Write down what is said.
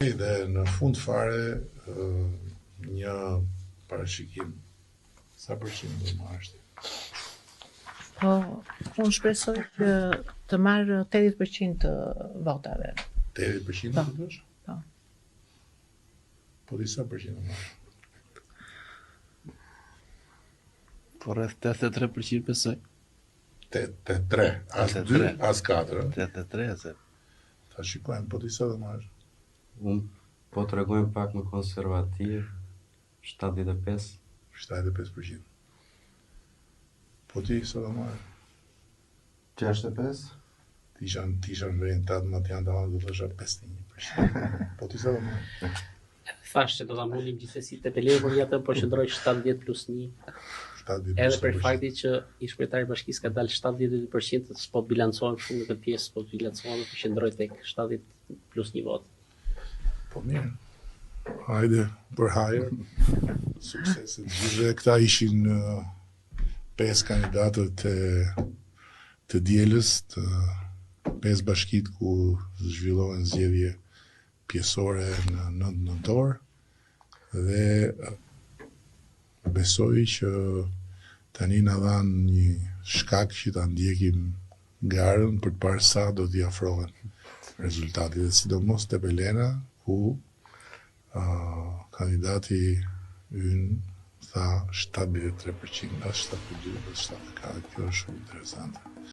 Dhe në fund fare një parashikim sa përqind do marrësh ti? Po, unë shpresoj që të marrë 80% të votave. 80% të bësh? Po. Po di sa përqind do marrësh? Po rreth 83% besoj. 83, as 2, as 4. 83 se. Ta shikojmë, po di sa do marrësh? Unë po të regojmë pak më konservativ, 75. 75%. Po ti sa do marrësh? 65. Tisha në orientat më të janë të do të thosha 51%. Po ti sa do marrësh? Thash që do ta mundim gjithsesi te Peleu, por ja të përqendroj 70+1. Edhe për fakti që i shkretari i bashkisë ka dalë 72%, s'po të bilancohem shumë në këtë pjesë, s'po të bilancohem dhe përqendroj tek 70+1 vot. Po mirë. Hajde për hajër. Sukseset gjithë. Këta ishin 5 kandidatët të dielës të 5 bashkit ku zhvillohen zgjedhje pjesore në 9 nëntor dhe besoj që tani na dhanë një shkak që ta ndjekim garën për të parë sa do t'i afrohen rezultatit, dhe sidomos te Belena ku kandidati ynë tha 73%, as 72, as 74, kjo është shumë interesante.